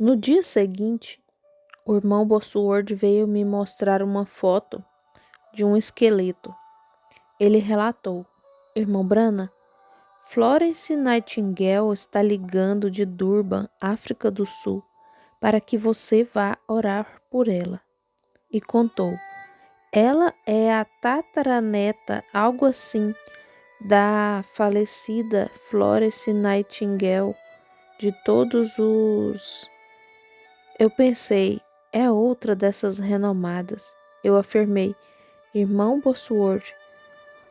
No dia seguinte, o irmão Bosworth veio me mostrar uma foto de um esqueleto. Ele relatou: Irmão Brana, Florence Nightingale está ligando de Durban, África do Sul, para que você vá orar por ela. E contou: ela é a tataraneta, algo assim, da falecida Florence Nightingale, de todos os. Eu pensei, é outra dessas renomadas. Eu afirmei, irmão Bosworth,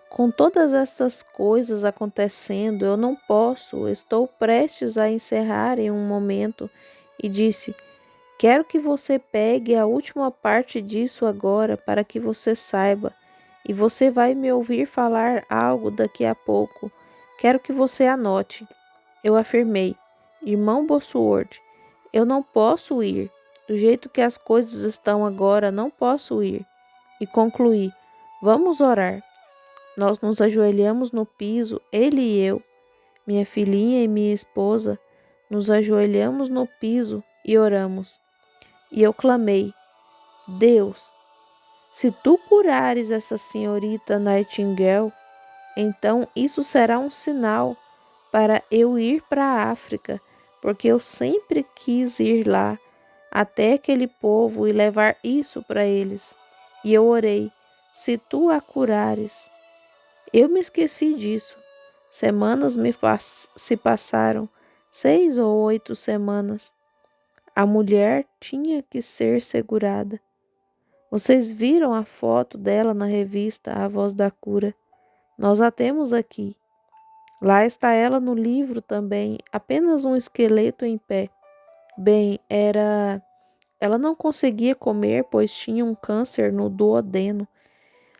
com todas essas coisas acontecendo, eu não posso, estou prestes a encerrar em um momento. E disse, quero que você pegue a última parte disso agora para que você saiba. E você vai me ouvir falar algo daqui a pouco. Quero que você anote. Eu afirmei, irmão Bosworth, eu não posso ir. Do jeito que as coisas estão agora, não posso ir. E concluí, vamos orar. Nós nos ajoelhamos no piso, ele e eu, minha filhinha e minha esposa, nos ajoelhamos no piso e oramos. E eu clamei, Deus, se tu curares essa senhorita Nightingale, então isso será um sinal para eu ir para a África, porque eu sempre quis ir lá, até aquele povo e levar isso para eles. E eu orei, se tu a curares. Eu me esqueci disso. Semanas se passaram, 6 ou 8 semanas. A mulher tinha que ser segurada. Vocês viram a foto dela na revista A Voz da Cura. Nós a temos aqui. Lá está ela no livro também, apenas um esqueleto em pé. Bem, ela não conseguia comer, pois tinha um câncer no duodeno.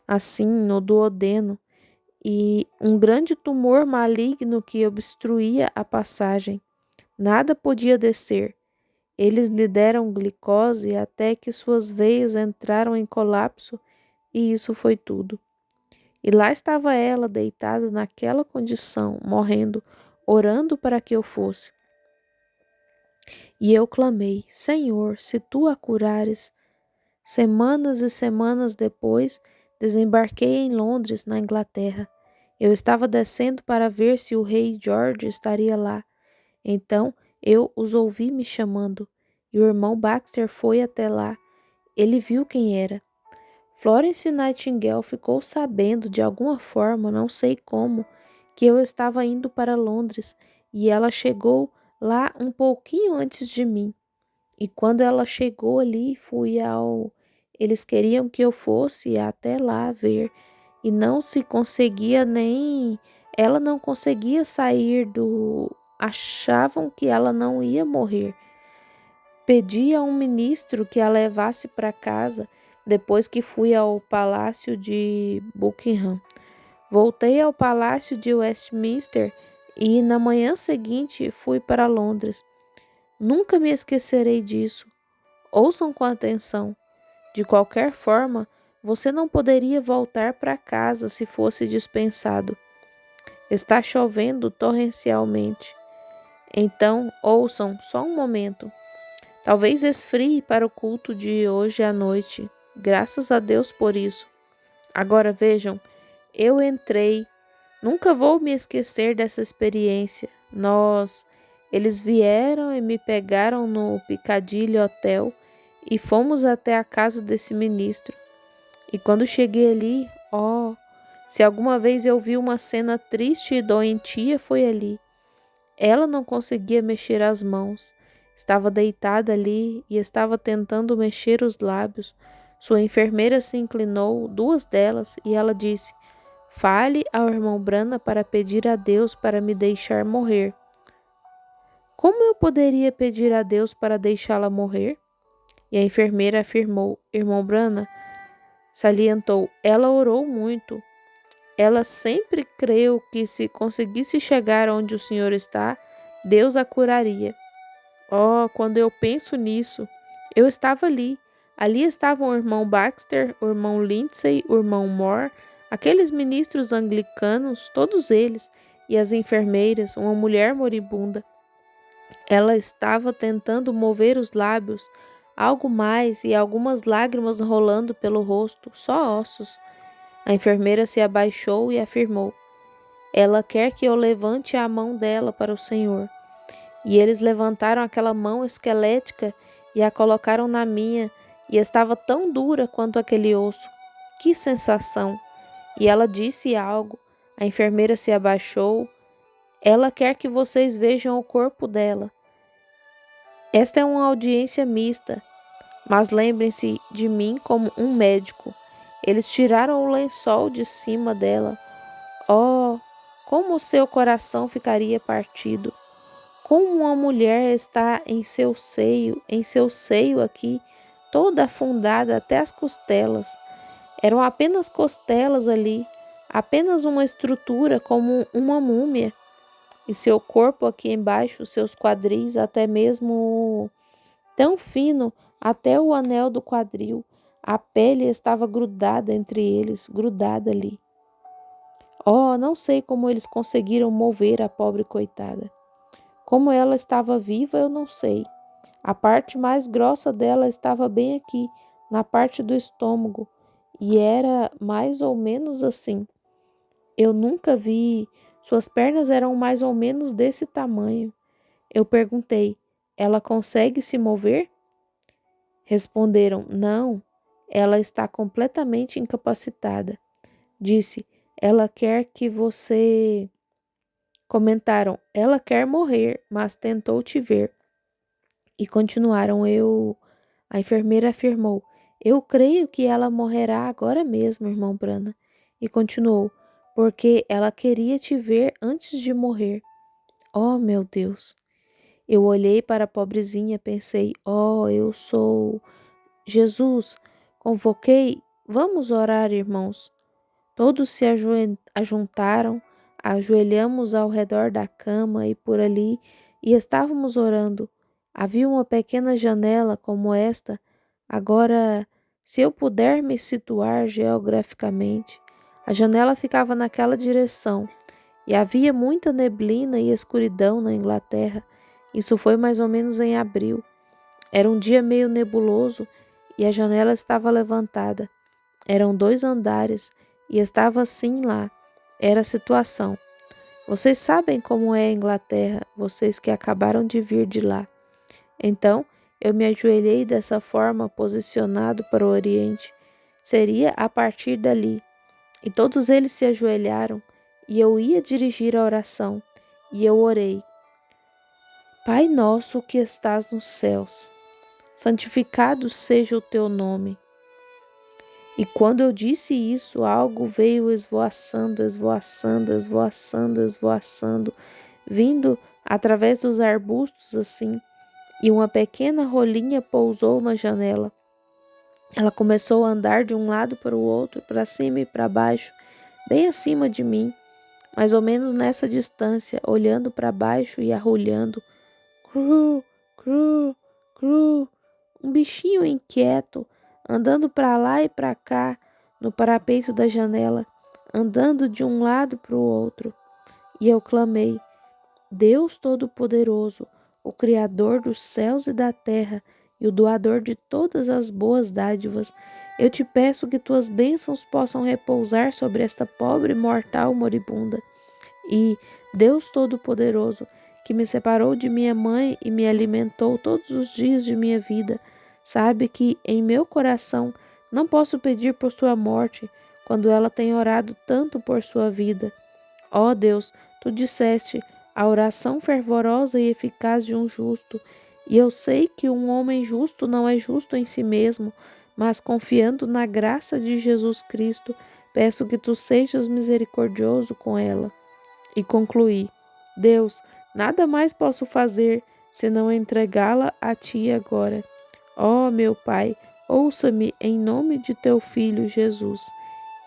Assim, no duodeno. E um grande tumor maligno que obstruía a passagem. Nada podia descer. Eles lhe deram glicose até que suas veias entraram em colapso e isso foi tudo. E lá estava ela deitada naquela condição, morrendo, orando para que eu fosse. E eu clamei, Senhor, se tu a curares. Semanas e semanas depois, desembarquei em Londres, na Inglaterra. Eu estava descendo para ver se o rei George estaria lá. Então eu os ouvi me chamando, e o irmão Baxter foi até lá. Ele viu quem era. Florence Nightingale ficou sabendo de alguma forma, não sei como, que eu estava indo para Londres, e ela chegou lá um pouquinho antes de mim. E quando ela chegou ali, fui ao. Eles queriam que eu fosse até lá ver, e não se conseguia nem. Ela não conseguia sair do. Achavam que ela não ia morrer. Pedi a um ministro que a levasse para casa depois que fui ao palácio de Buckingham. Voltei ao palácio de Westminster e na manhã seguinte fui para Londres. Nunca me esquecerei disso. Ouçam com atenção. De qualquer forma, você não poderia voltar para casa se fosse dispensado. Está chovendo torrencialmente. Então, ouçam só um momento. Talvez esfrie para o culto de hoje à noite. Graças a Deus por isso. Agora vejam, eu entrei. Nunca vou me esquecer dessa experiência. Eles vieram e me pegaram no Piccadilly Hotel e fomos até a casa desse ministro. E quando cheguei ali, se alguma vez eu vi uma cena triste e doentia, foi ali. Ela não conseguia mexer as mãos. Estava deitada ali e estava tentando mexer os lábios. Sua enfermeira se inclinou, 2 delas, e ela disse: Fale ao irmão Brana para pedir a Deus para me deixar morrer. Como eu poderia pedir a Deus para deixá-la morrer? E a enfermeira afirmou: Irmão Brana, salientou, ela orou muito. Ela sempre creu que se conseguisse chegar onde o Senhor está, Deus a curaria. Quando eu penso nisso, eu estava ali. Ali estavam o irmão Baxter, o irmão Lindsay, o irmão Moore, aqueles ministros anglicanos, todos eles, e as enfermeiras, uma mulher moribunda. Ela estava tentando mover os lábios, algo mais e algumas lágrimas rolando pelo rosto, só ossos. A enfermeira se abaixou e afirmou: Ela quer que eu levante a mão dela para o Senhor. E eles levantaram aquela mão esquelética e a colocaram na minha, e estava tão dura quanto aquele osso. Que sensação! E ela disse algo. A enfermeira se abaixou. Ela quer que vocês vejam o corpo dela. Esta é uma audiência mista, mas lembrem-se de mim como um médico. Eles tiraram o lençol de cima dela. Oh, como o seu coração ficaria partido! Como uma mulher está em seu seio aqui, toda afundada até as costelas. Eram apenas costelas ali, apenas uma estrutura como uma múmia. E seu corpo aqui embaixo, seus quadris, até mesmo tão fino, até o anel do quadril. A pele estava grudada entre eles, grudada ali. Oh, não sei como eles conseguiram mover a pobre coitada. Como ela estava viva, eu não sei. A parte mais grossa dela estava bem aqui, na parte do estômago, e era mais ou menos assim. Eu nunca vi. Suas pernas eram mais ou menos desse tamanho. Eu perguntei: Ela consegue se mover? Responderam: Não, ela está completamente incapacitada. Disse: Ela quer que você. Comentaram: Ela quer morrer, mas tentou te ver. E continuaram: A enfermeira afirmou: Eu creio que ela morrerá agora mesmo, irmão Brana. E continuou: Porque ela queria te ver antes de morrer. Oh, meu Deus! Eu olhei para a pobrezinha, pensei: Oh, eu sou Jesus. Convoquei: Vamos orar, irmãos. Todos se ajuntaram, ajoelhamos ao redor da cama e por ali, e estávamos orando. Havia uma pequena janela como esta. Agora, se eu puder me situar geograficamente, a janela ficava naquela direção, e havia muita neblina e escuridão na Inglaterra. Isso foi mais ou menos em abril. Era um dia meio nebuloso e a janela estava levantada. Eram 2 andares e estava assim lá. Era a situação. Vocês sabem como é a Inglaterra, vocês que acabaram de vir de lá. Então, eu me ajoelhei dessa forma, posicionado para o Oriente. Seria a partir dali. E todos eles se ajoelharam, e eu ia dirigir a oração. E eu orei: Pai nosso que estás nos céus, santificado seja o teu nome. E quando eu disse isso, algo veio esvoaçando, esvoaçando, esvoaçando, esvoaçando, vindo através dos arbustos assim, e uma pequena rolinha pousou na janela. Ela começou a andar de um lado para o outro, para cima e para baixo, bem acima de mim, mais ou menos nessa distância, olhando para baixo e arrulhando. Cru, cru, cru, um bichinho inquieto, andando para lá e para cá, no parapeito da janela, andando de um lado para o outro. E eu clamei: Deus Todo-Poderoso, o Criador dos céus e da terra e o doador de todas as boas dádivas, eu te peço que tuas bênçãos possam repousar sobre esta pobre mortal moribunda. E, Deus Todo-Poderoso, que me separou de minha mãe e me alimentou todos os dias de minha vida, sabe que em meu coração não posso pedir por sua morte, quando ela tem orado tanto por sua vida. Ó Deus, tu disseste: a oração fervorosa e eficaz de um justo. E eu sei que um homem justo não é justo em si mesmo, mas confiando na graça de Jesus Cristo, peço que tu sejas misericordioso com ela. E concluí: Deus, nada mais posso fazer senão entregá-la a ti agora. Ó meu Pai, ouça-me em nome de teu Filho Jesus.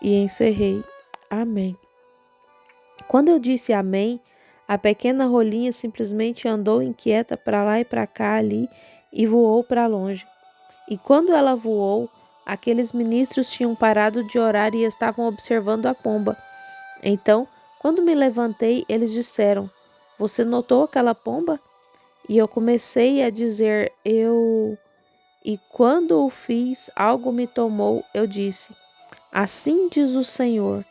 E encerrei: Amém. Quando eu disse amém, a pequena rolinha simplesmente andou inquieta para lá e para cá ali e voou para longe. E quando ela voou, aqueles ministros tinham parado de orar e estavam observando a pomba. Então, quando me levantei, eles disseram: Você notou aquela pomba? E eu comecei a dizer e quando o fiz, algo me tomou, eu disse: Assim diz o Senhor,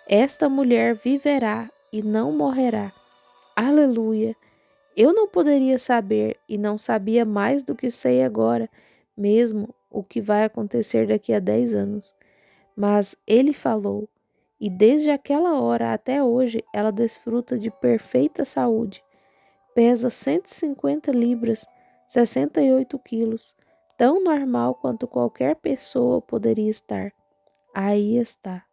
esta mulher viverá e não morrerá. Aleluia! Eu não poderia saber e não sabia mais do que sei agora, mesmo o que vai acontecer daqui a 10 anos. Mas ele falou, e desde aquela hora até hoje ela desfruta de perfeita saúde. Pesa 150 libras, 68 quilos, tão normal quanto qualquer pessoa poderia estar. Aí está.